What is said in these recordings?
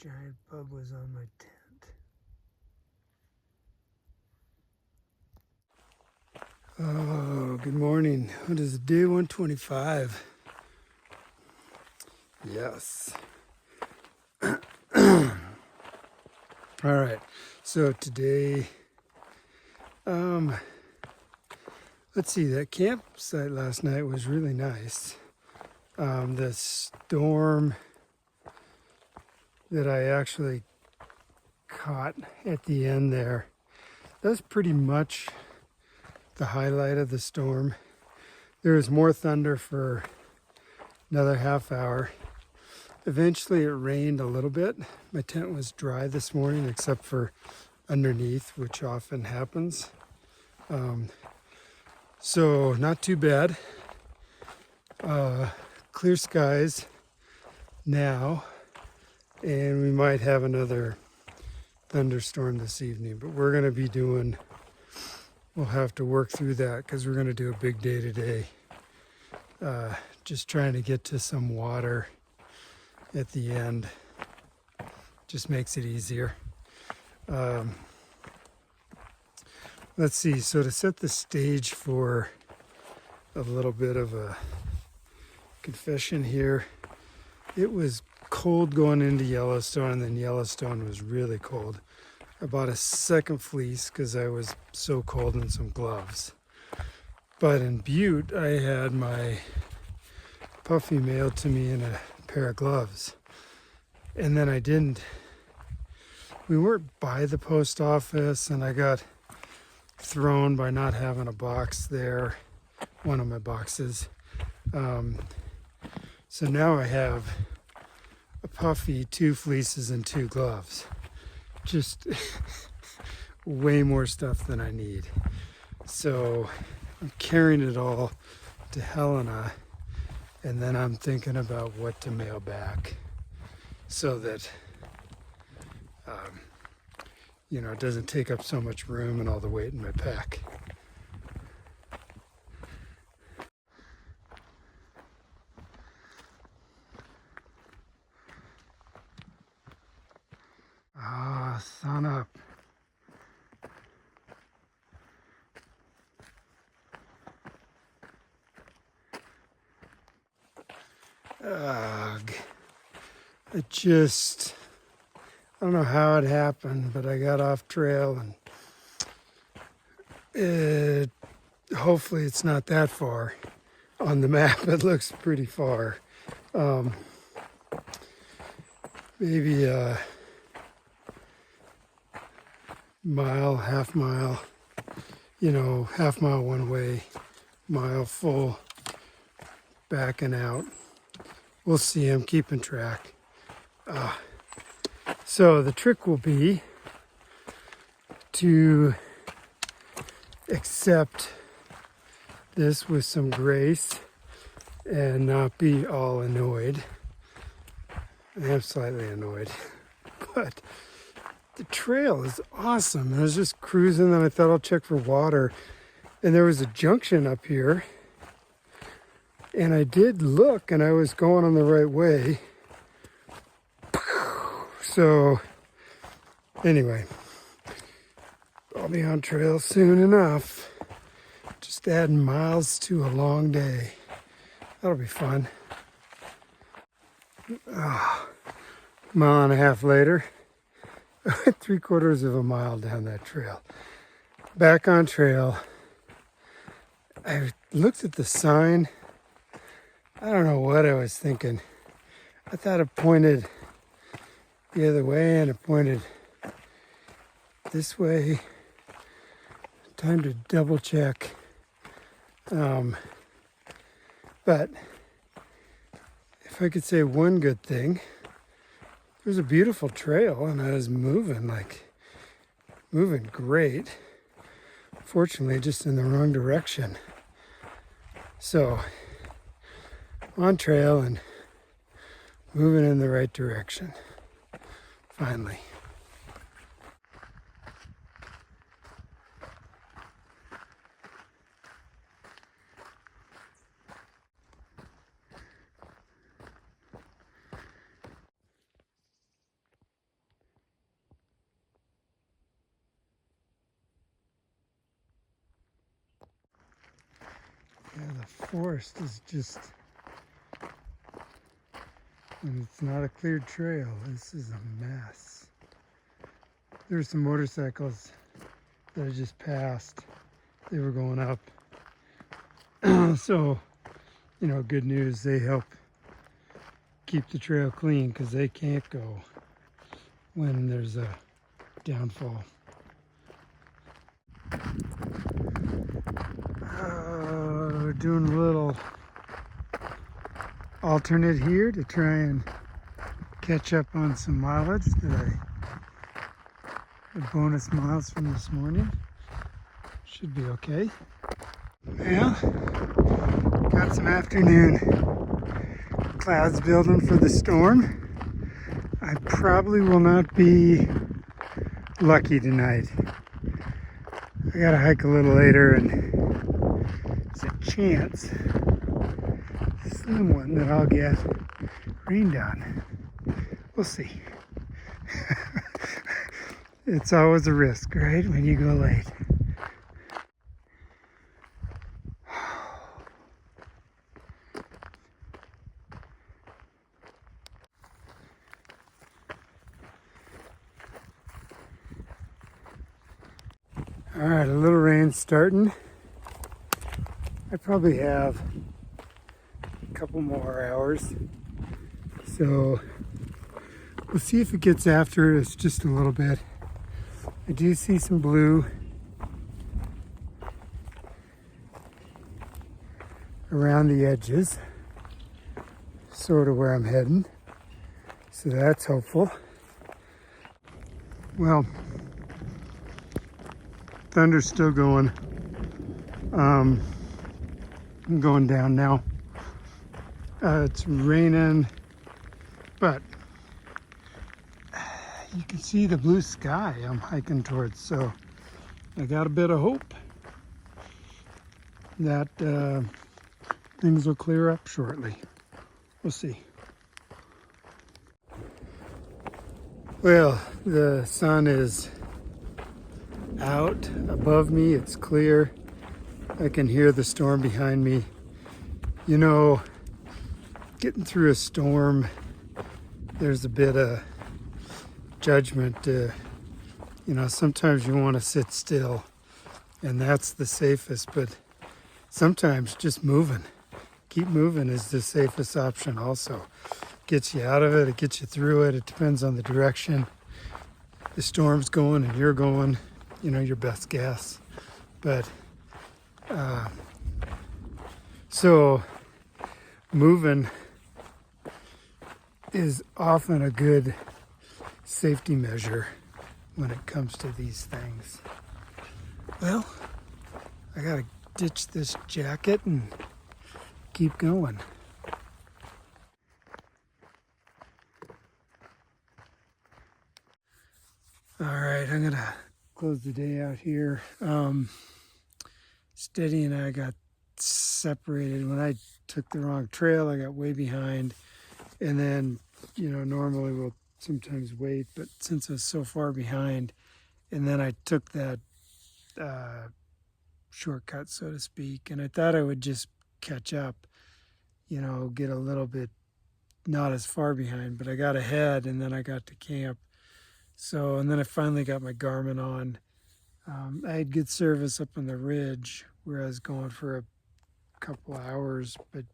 giant bug was on my tent. Oh, good morning. What is it, day 125? Yes. All right. So today, let's see, that campsite last night was really nice. The storm that I actually caught at the end there, that's pretty much the highlight of the storm. There was more thunder for another half hour. Eventually it rained a little bit. My tent was dry this morning except for underneath, which often happens. So not too bad. Clear skies now, and we might have another thunderstorm this evening, but we're going to be we'll have to work through that because we're going to do a big day today. Just trying to get to some water at the end just makes it easier. Let's see, so to set the stage for a little bit of a confession here, it was cold going into Yellowstone, and then Yellowstone was really cold. I bought a second fleece because I was so cold and some gloves. But in Butte, I had my puffy mailed to me in a pair of gloves. And then we weren't by the post office, and I got thrown by not having a box there, one of my boxes. So now I have a puffy, 2 fleeces, and 2 gloves. Just way more stuff than I need. So I'm carrying it all to Helena, and then I'm thinking about what to mail back so that it doesn't take up so much room and all the weight in my pack. Sun up. Ugh. I don't know how it happened, but I got off trail, and hopefully it's not that far. On the map, it looks pretty far. Maybe a mile, half mile, half mile one way, mile full, backing out. We'll see. I'm keeping track. So the trick will be to accept this with some grace and not be all annoyed. I am slightly annoyed, but the trail is awesome. I was just cruising, and I thought I'll check for water, and there was a junction up here, and I did look, and I was going on the right way. So anyway, I'll be on trail soon enough. Just adding miles to a long day. That'll be fun. Mile and a half later, 3/4 of a mile down that trail. Back on trail. I looked at the sign. I don't know what I was thinking. I thought it pointed the other way, and it pointed this way. Time to double check. But if I could say one good thing, it was a beautiful trail, and I was moving great. Fortunately, just in the wrong direction. So, on trail and moving in the right direction. Finally. the forest is just, and it's not a cleared trail. This is a mess. There's some motorcycles that I just passed. They were going up. So, you know, good news, they help keep the trail clean because they can't go when there's a downfall. Doing a little alternate here to try and catch up on some mileage that the bonus miles from this morning. Should be okay. Well, got some afternoon clouds building for the storm. I probably will not be lucky tonight. I gotta hike a little later, and there's a chance, a slim one, that I'll get rained on. We'll see. It's always a risk, right, when you go late. All right, a little rain starting. I probably have a couple more hours, so we'll see if it gets after us just a little bit. I do see some blue around the edges, sort of where I'm heading, so that's hopeful. Well, thunder's still going. I'm going down now. It's raining, but you can see the blue sky I'm hiking towards, so I got a bit of hope that things will clear up shortly. We'll see. Well, the sun is out above me. It's clear. I can hear the storm behind me. You know, getting through a storm, there's a bit of judgment. You know, sometimes you want to sit still, and that's the safest, but sometimes just moving, keep moving is the safest option also. Gets you out of it, it gets you through it. It depends on the direction the storm's going and you're going, you know, your best guess. But so moving is often a good safety measure when it comes to these things. Well, I gotta ditch this jacket and keep going. All right, I'm gonna close the day out here. Steady and I got separated. When I took the wrong trail, I got way behind. And then, you know, normally we'll sometimes wait, but since I was so far behind, and then I took that shortcut, so to speak, and I thought I would just catch up, you know, get a little bit not as far behind, but I got ahead and then I got to camp. So, and then I finally got my Garmin on. I had good service up on the ridge where I was going for a couple hours, but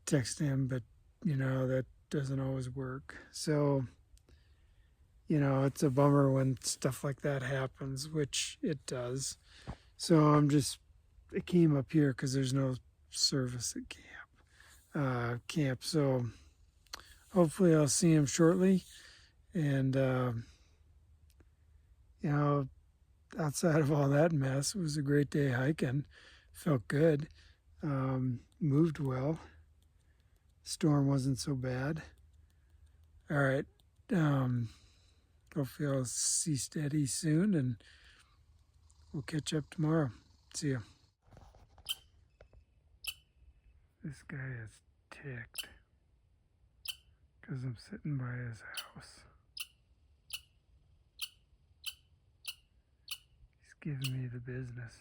text him, but you know, that doesn't always work. So, you know, it's a bummer when stuff like that happens, which it does. So I came up here because there's no service at camp. So hopefully I'll see him shortly. And, you know, outside of all that mess, it was a great day hiking. Felt good. Moved well. Storm wasn't so bad. All right. Hopefully I'll see Steady soon, and we'll catch up tomorrow. See ya. This guy is ticked because I'm sitting by his house. He's giving me the business.